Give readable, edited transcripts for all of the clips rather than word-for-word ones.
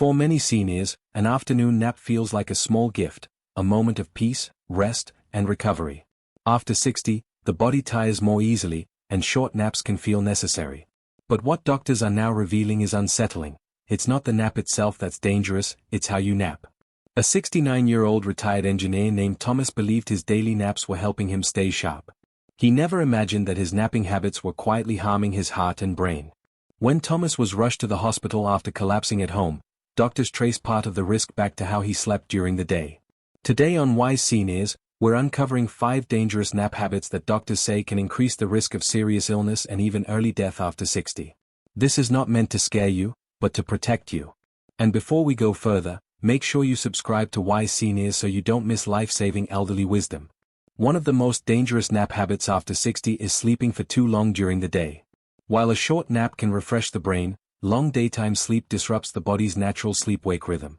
For many seniors, an afternoon nap feels like a small gift, a moment of peace, rest, and recovery. After 60, the body tires more easily, and short naps can feel necessary. But what doctors are now revealing is unsettling. It's not the nap itself that's dangerous, it's how you nap. A 69-year-old retired engineer named Thomas believed his daily naps were helping him stay sharp. He never imagined that his napping habits were quietly harming his heart and brain. When Thomas was rushed to the hospital after collapsing at home, doctors traced part of the risk back to how he slept during the day. Today on Wise Seniors, we're uncovering 5 dangerous nap habits that doctors say can increase the risk of serious illness and even early death after 60. This is not meant to scare you, but to protect you. And before we go further, make sure you subscribe to Wise Seniors so you don't miss life-saving elderly wisdom. One of the most dangerous nap habits after 60 is sleeping for too long during the day. While a short nap can refresh the brain, long daytime sleep disrupts the body's natural sleep-wake rhythm.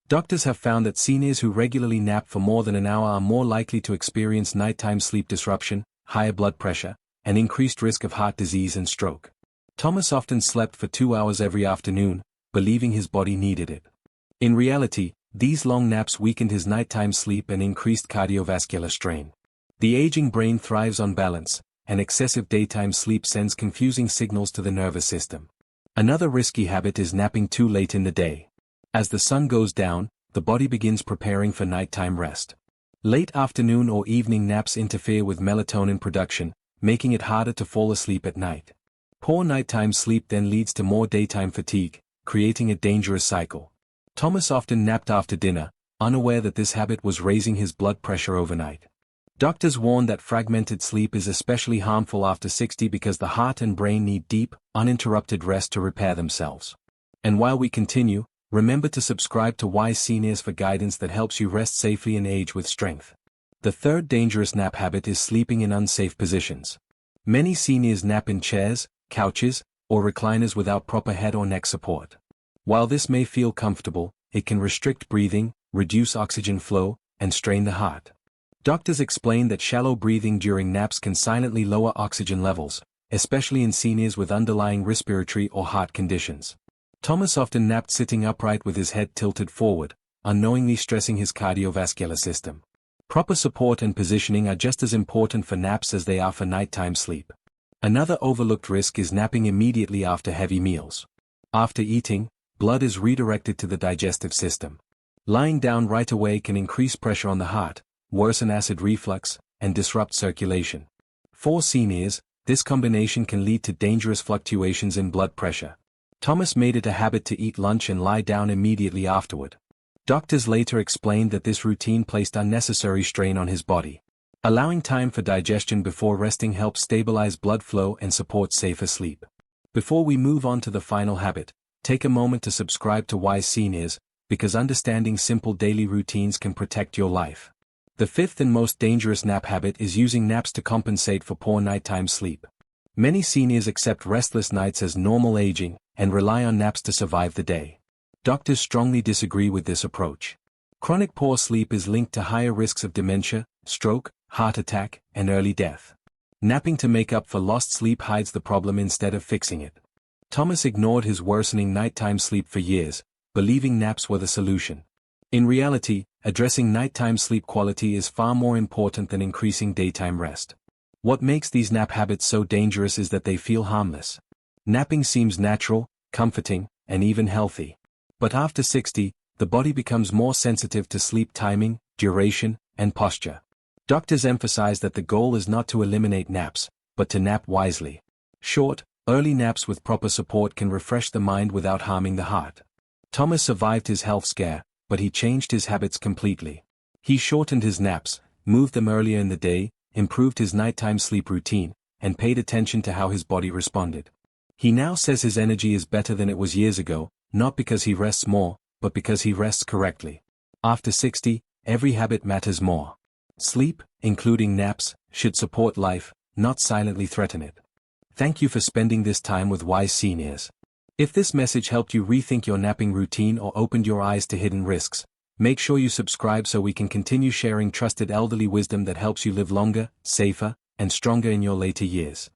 Doctors have found that seniors who regularly nap for more than an hour are more likely to experience nighttime sleep disruption, higher blood pressure, and increased risk of heart disease and stroke. Thomas often slept for 2 hours every afternoon, believing his body needed it. In reality, these long naps weakened his nighttime sleep and increased cardiovascular strain. The aging brain thrives on balance, and excessive daytime sleep sends confusing signals to the nervous system. Another risky habit is napping too late in the day. As the sun goes down, the body begins preparing for nighttime rest. Late afternoon or evening naps interfere with melatonin production, making it harder to fall asleep at night. Poor nighttime sleep then leads to more daytime fatigue, creating a dangerous cycle. Thomas often napped after dinner, unaware that this habit was raising his blood pressure overnight. Doctors warn that fragmented sleep is especially harmful after 60 because the heart and brain need deep, uninterrupted rest to repair themselves. And while we continue, remember to subscribe to Wise Seniors for guidance that helps you rest safely and age with strength. The third dangerous nap habit is sleeping in unsafe positions. Many seniors nap in chairs, couches, or recliners without proper head or neck support. While this may feel comfortable, it can restrict breathing, reduce oxygen flow, and strain the heart. Doctors explain that shallow breathing during naps can silently lower oxygen levels, especially in seniors with underlying respiratory or heart conditions. Thomas often napped sitting upright with his head tilted forward, unknowingly stressing his cardiovascular system. Proper support and positioning are just as important for naps as they are for nighttime sleep. Another overlooked risk is napping immediately after heavy meals. After eating, blood is redirected to the digestive system. Lying down right away can increase pressure on the heart, worsen acid reflux, and disrupt circulation. For seniors, this combination can lead to dangerous fluctuations in blood pressure. Thomas made it a habit to eat lunch and lie down immediately afterward. Doctors later explained that this routine placed unnecessary strain on his body. Allowing time for digestion before resting helps stabilize blood flow and support safer sleep. Before we move on to the final habit, take a moment to subscribe to Wise Seniors, because understanding simple daily routines can protect your life. The fifth and most dangerous nap habit is using naps to compensate for poor nighttime sleep. Many seniors accept restless nights as normal aging, and rely on naps to survive the day. Doctors strongly disagree with this approach. Chronic poor sleep is linked to higher risks of dementia, stroke, heart attack, and early death. Napping to make up for lost sleep hides the problem instead of fixing it. Thomas ignored his worsening nighttime sleep for years, believing naps were the solution. In reality, addressing nighttime sleep quality is far more important than increasing daytime rest. What makes these nap habits so dangerous is that they feel harmless. Napping seems natural, comforting, and even healthy. But after 60, the body becomes more sensitive to sleep timing, duration, and posture. Doctors emphasize that the goal is not to eliminate naps, but to nap wisely. Short, early naps with proper support can refresh the mind without harming the heart. Thomas survived his health scare, but he changed his habits completely. He shortened his naps, moved them earlier in the day, improved his nighttime sleep routine, and paid attention to how his body responded. He now says his energy is better than it was years ago, not because he rests more, but because he rests correctly. After 60, every habit matters more. Sleep, including naps, should support life, not silently threaten it. Thank you for spending this time with Wise Seniors. If this message helped you rethink your napping routine or opened your eyes to hidden risks, make sure you subscribe so we can continue sharing trusted elderly wisdom that helps you live longer, safer, and stronger in your later years.